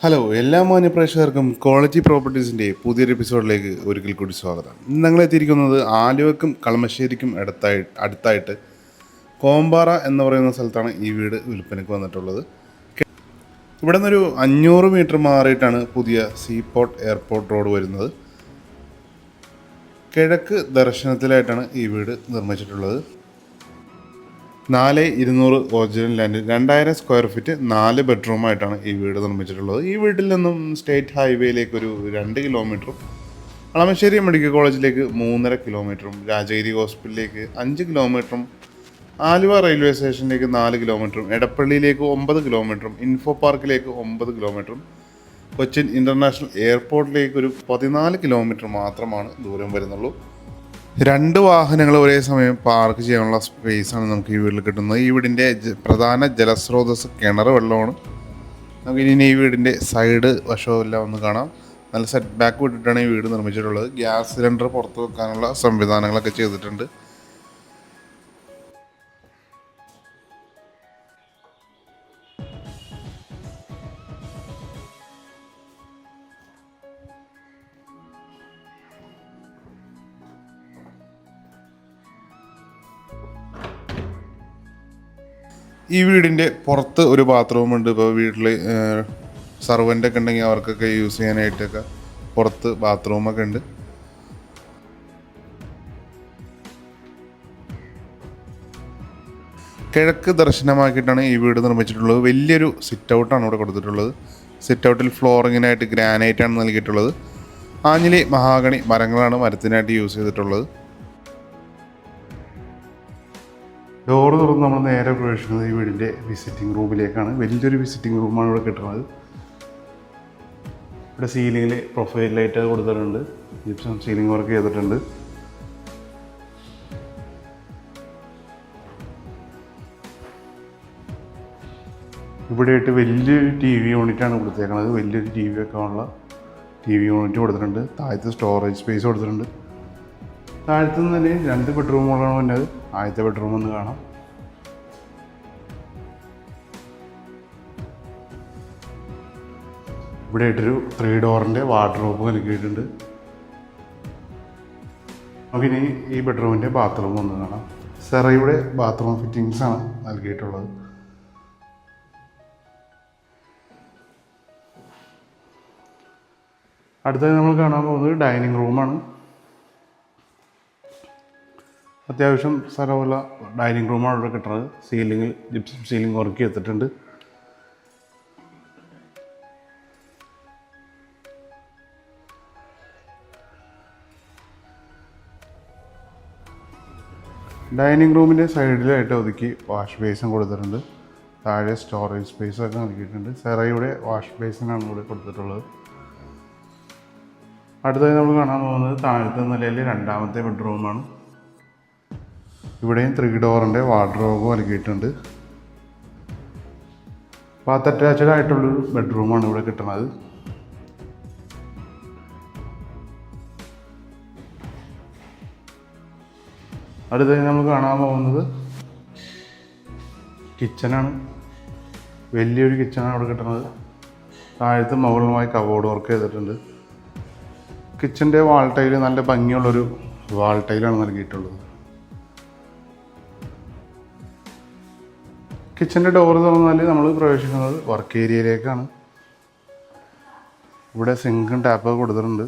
Hello എല്ലാ മാന്യപ്രേക്ഷകർക്കും quality പ്രോപ്പർട്ടീസിൻ്റെ പുതിയൊരു എപ്പിസോഡിലേക്ക് ഒരിക്കൽ കൂടി സ്വാഗതം. ഇന്ന് ഞങ്ങളെത്തിയിരിക്കുന്നത് ആലുവക്കും കളമശ്ശേരിക്കും അടുത്തായിട്ട് കോമ്പാറ എന്ന് പറയുന്ന സ്ഥലത്താണ് ഈ വീട് വിൽപ്പനയ്ക്ക് വന്നിട്ടുള്ളത്. ഇവിടെ നിന്നൊരു 500 മീറ്റർ മാറിയിട്ടാണ് പുതിയ സീപോർട്ട് എയർപോർട്ട് റോഡ് വരുന്നത്. കിഴക്ക് ദർശനത്തിലായിട്ടാണ് ഈ വീട് നിർമ്മിച്ചിട്ടുള്ളത്. 4,200 ഒറിജിനൽ ലാൻഡ്, 2000 സ്ക്വയർ ഫീറ്റ്, 4 ബെഡ്റൂമായിട്ടാണ് ഈ വീട് നിർമ്മിച്ചിട്ടുള്ളത്. ഈ വീട്ടിൽ നിന്നും സ്റ്റേറ്റ് ഹൈവേയിലേക്ക് ഒരു 2 കിലോമീറ്ററും, കളമശ്ശേരി മെഡിക്കൽ കോളേജിലേക്ക് 3.5 കിലോമീറ്ററും, രാജഗിരി ഹോസ്പിറ്റലിലേക്ക് 5 കിലോമീറ്ററും, ആലുവ റെയിൽവേ സ്റ്റേഷനിലേക്ക് 4 കിലോമീറ്ററും, എടപ്പള്ളിയിലേക്ക് 9 കിലോമീറ്ററും, ഇൻഫോ പാർക്കിലേക്ക് 9 കിലോമീറ്ററും, കൊച്ചിൻ ഇൻ്റർനാഷണൽ എയർപോർട്ടിലേക്ക് ഒരു 14 കിലോമീറ്റർ മാത്രമാണ് ദൂരം വരുന്നുള്ളൂ. 2 വാഹനങ്ങൾ ഒരേ സമയം പാർക്ക് ചെയ്യാനുള്ള സ്പേസാണ് നമുക്ക് ഈ വീട്ടിൽ കിട്ടുന്നത്. ഈ വീടിൻ്റെ പ്രധാന ജലസ്രോതസ് കിണർ വെള്ളമാണ്. നമുക്ക് ഇനി ഈ വീടിൻ്റെ സൈഡ് വശമെല്ലാം ഒന്ന് കാണാം. നല്ല സെറ്റ് ബാക്ക് വിട്ടിട്ടാണ് ഈ വീട് നിർമ്മിച്ചിട്ടുള്ളത്. ഗ്യാസ് സിലിണ്ടർ പുറത്ത് വെക്കാനുള്ള സംവിധാനങ്ങളൊക്കെ ചെയ്തിട്ടുണ്ട്. ഈ വീടിൻ്റെ പുറത്ത് ഒരു ബാത്റൂം ഉണ്ട്. ഇപ്പോൾ വീട്ടിൽ സർവൻ്റൊക്കെ ഉണ്ടെങ്കിൽ അവർക്കൊക്കെ യൂസ് ചെയ്യാനായിട്ടൊക്കെ പുറത്ത് ബാത്റൂമൊക്കെ ഉണ്ട്. കിഴക്ക് ദർശനമാക്കിയിട്ടാണ് ഈ വീട് നിർമ്മിച്ചിട്ടുള്ളത്. വലിയൊരു സിറ്റ് ഔട്ടാണ് ഇവിടെ കൊടുത്തിട്ടുള്ളത്. സിറ്റ് ഔട്ടിൽ ഫ്ലോറിങ്ങിനായിട്ട് ഗ്രാനൈറ്റാണ് നൽകിയിട്ടുള്ളത്. ആഞ്ഞിലി മഹാഗണി മരങ്ങളാണ് മരത്തിനായിട്ട് യൂസ് ചെയ്തിട്ടുള്ളത്. ഡോറ് തുറന്ന് നമ്മൾ നേരെ പ്രവേശിക്കുന്നത് ഈ വീടിൻ്റെ വിസിറ്റിംഗ് റൂമിലേക്കാണ്. വലിയൊരു വിസിറ്റിംഗ് റൂമാണ് ഇവിടെ കിട്ടുന്നത്. ഇവിടെ സീലിങ്ങിൽ പ്രൊഫൈൽ ലൈറ്റ് കൊടുത്തിട്ടുണ്ട്. ജിപ്സം സീലിംഗ് വർക്ക് ചെയ്തിട്ടുണ്ട്. ഇവിടെയായിട്ട് വലിയൊരു TV യൂണിറ്റാണ് കൊടുത്തേക്കുന്നത്. വലിയൊരു TV വെക്കാനുള്ള TV യൂണിറ്റ് കൊടുത്തിട്ടുണ്ട്. താഴത്ത് സ്റ്റോറേജ് സ്പേസ് കൊടുത്തിട്ടുണ്ട്. താഴത്തു നിന്ന് തന്നെ 2 ബെഡ്റൂമുകളാണ് വന്നത്. ആദ്യത്തെ ബെഡ്റൂം ഒന്ന് കാണാം. ഇവിടെ ആയിട്ടൊരു 3 ഡോറിൻ്റെ വാർഡ്രോബ് നൽകിയിട്ടുണ്ട്. നമുക്കിനി ഈ ബെഡ്റൂമിൻ്റെ ബാത്റൂം ഒന്ന് കാണാം. സെറയുടെ ബാത്റൂം ഫിറ്റിങ്സാണ് നൽകിയിട്ടുള്ളത്. അടുത്തത് നമ്മൾ കാണാൻ പോകുന്നത് ഡൈനിങ് റൂമാണ്. അത്യാവശ്യം സ്ഥലമുള്ള ഡൈനിങ് റൂമാണ് ഇവിടെ കിട്ടുന്നത്. സീലിങ്ങിൽ ജിപ്സം സീലിംഗ് വർക്ക് ചെയ്തിട്ടുണ്ട്. ഡൈനിങ് റൂമിൻ്റെ സൈഡിലായിട്ട് ഒതുക്കി വാഷ് ബേസിൻ കൊടുത്തിട്ടുണ്ട്. താഴെ സ്റ്റോറേജ് സ്പേസൊക്കെ നൽകിയിട്ടുണ്ട്. സെറയുടെ വാഷ് ബേസിനാണ് ഇവിടെ കൊടുത്തിട്ടുള്ളത്. അടുത്തതായി നമ്മൾ കാണാൻ പോകുന്നത് താഴത്തെ നിലയിൽ 2ാമത്തെ ബെഡ്റൂമാണ്. ഇവിടെയും 3 ഡോറിൻ്റെ വാർഡ്രോബ് നൽകിയിട്ടുണ്ട്. ബാത്ത് അറ്റാച്ച്ഡ് ആയിട്ടുള്ളൊരു ബെഡ്റൂമാണ് ഇവിടെ കിട്ടുന്നത്. അടുത്തതായി നമ്മൾ കാണാൻ പോകുന്നത് കിച്ചനാണ്. വലിയൊരു കിച്ചനാണ് ഇവിടെ കിട്ടുന്നത്. താഴത്ത് മുകളിലുമായി കബോർഡ് വർക്ക് ചെയ്തിട്ടുണ്ട്. കിച്ചൻ്റെ വാൾ ടൈല് നല്ല ഭംഗിയുള്ളൊരു വാൾ ടൈലാണ് നൽകിയിട്ടുള്ളത്. കിച്ചൻ്റെ ഡോറ് തുറന്നാൽ നമ്മൾ പ്രവേശിക്കുന്നത് വർക്ക് ഏരിയയിലേക്കാണ്. ഇവിടെ സിങ്കും ടാപ്പൊക്കെ കൊടുത്തിട്ടുണ്ട്.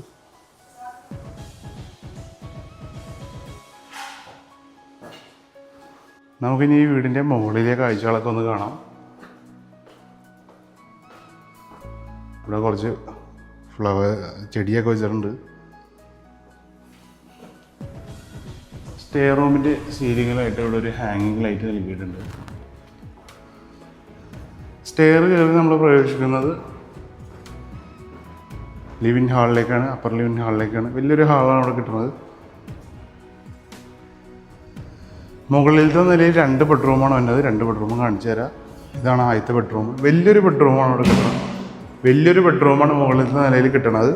നമുക്കിനി ഈ വീടിൻ്റെ മുകളിലെ കാഴ്ചകളൊക്കെ ഒന്ന് കാണാം. ഇവിടെ കുറച്ച് ഫ്ലവർ ചെടിയൊക്കെ വെച്ചിട്ടുണ്ട്. സ്റ്റെയർ റൂമിൻ്റെ സീലിങ്ങിലായിട്ട് ഇവിടെ ഒരു ഹാങ്ങിങ് ലൈറ്റ് നൽകിയിട്ടുണ്ട്. സ്റ്റെയർ കയറി നമ്മൾ പ്രവേശിക്കുന്നത് ലിവിങ് ഹാളിലേക്കാണ്. അപ്പർ ലിവിങ് ഹാളിലേക്കാണ്. വലിയൊരു ഹാളാണ് അവിടെ കിട്ടുന്നത്. മുകളിലത്തെ നിലയിൽ 2 ബെഡ്റൂമാണ് വന്നത്. 2 ബെഡ്റൂം കാണിച്ചു തരാം. ഇതാണ് ആദ്യത്തെ ബെഡ്റൂം. വലിയൊരു ബെഡ്റൂമാണ് അവിടെ കിട്ടുന്നത്. വലിയൊരു ബെഡ്റൂമാണ് മുകളിലത്തെ നിലയിൽ കിട്ടുന്നത്.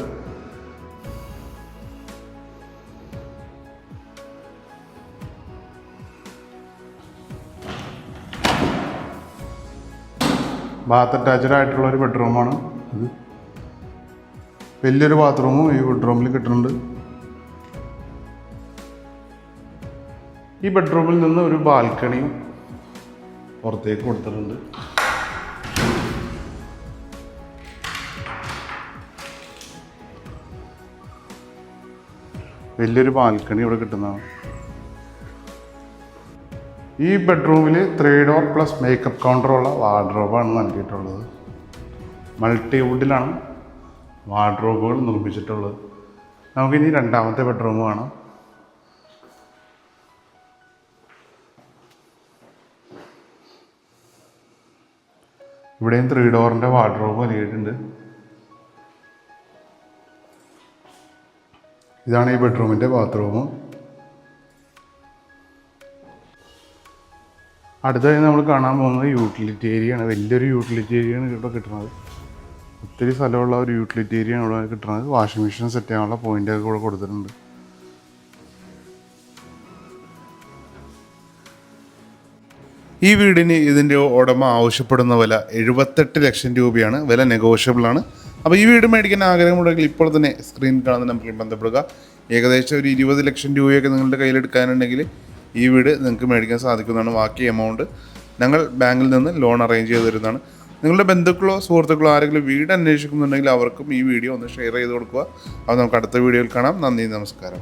ബാത്ത് അറ്റാച്ച്ഡ് ആയിട്ടുള്ളൊരു ബെഡ്റൂമാണ് ഇത്. വലിയൊരു ബാത്റൂമും ഈ ബെഡ്റൂമിൽ കിട്ടുന്നുണ്ട്. ഈ ബെഡ്റൂമിൽ നിന്ന് ഒരു ബാൽക്കണിയും പുറത്തേക്ക് കൊടുത്തിട്ടുണ്ട്. വലിയൊരു ബാൽക്കണി ഇവിടെ കിട്ടുന്നതാണ്. ഈ ബെഡ്റൂമിൽ 3 ഡോർ പ്ലസ് മേക്കപ്പ് കൗണ്ടറുള്ള വാർഡ്രോബാണ് നൽകിയിട്ടുള്ളത്. മൾട്ടിവുഡിലാണ് വാർഡ്രോബുകൾ നിർമ്മിച്ചിട്ടുള്ളത്. നമുക്കിനി രണ്ടാമത്തെ ബെഡ്റൂം കാണാം. ഇവിടെയും 3 ഡോറിൻ്റെ വാർഡ്രോബ് നൽകിയിട്ടുണ്ട്. ഇതാണ് ഈ ബെഡ്റൂമിൻ്റെ ബാത്റൂം. അടുത്തതായി നമ്മൾ കാണാൻ പോകുന്നത് യൂട്ടിലിറ്റി ഏരിയ ആണ്. വലിയൊരു യൂട്ടിലിറ്റി ഏരിയ ആണ് ഇവിടെ കിട്ടുന്നത്. ഒത്തിരി സ്ഥലമുള്ള ഒരു യൂട്ടിലിറ്റി ഏരിയ ആണ് ഇവിടെ കിട്ടുന്നത്. വാഷിംഗ് മെഷീൻ സെറ്റ് ചെയ്യാനുള്ള പോയിൻ്റൊക്കെ ഇവിടെ കൊടുത്തിട്ടുണ്ട്. ഈ വീടിന് ഇതിൻ്റെ ഉടമ ആവശ്യപ്പെടുന്ന വില 78 ലക്ഷം രൂപയാണ്. വില നെഗോഷ്യബിൾ ആണ്. അപ്പോൾ ഈ വീട് മേടിക്കാൻ ആഗ്രഹമുണ്ടെങ്കിൽ ഇപ്പോൾ തന്നെ സ്ക്രീൻ കാണുന്ന നമ്പറിൽ ബന്ധപ്പെടുക. ഏകദേശം ഒരു 20 ലക്ഷം രൂപയൊക്കെ നിങ്ങളുടെ കയ്യിലെടുക്കാനുണ്ടെങ്കിൽ ഈ വീട് നിങ്ങൾക്ക് മേടിക്കാൻ സാധിക്കുന്നതാണ്. ബാക്കി എമൗണ്ട് ഞങ്ങൾ ബാങ്കിൽ നിന്ന് ലോൺ അറേഞ്ച് ചെയ്ത് തരുന്നതാണ്. നിങ്ങളുടെ ബന്ധുക്കളോ സുഹൃത്തുക്കളോ ആരെങ്കിലും വീട് അന്വേഷിക്കുന്നുണ്ടെങ്കിൽ അവർക്കും ഈ വീഡിയോ ഒന്ന് ഷെയർ ചെയ്ത് കൊടുക്കുക. അപ്പോൾ നമുക്ക് അടുത്ത വീഡിയോയിൽ കാണാം. നന്ദി, നമസ്കാരം.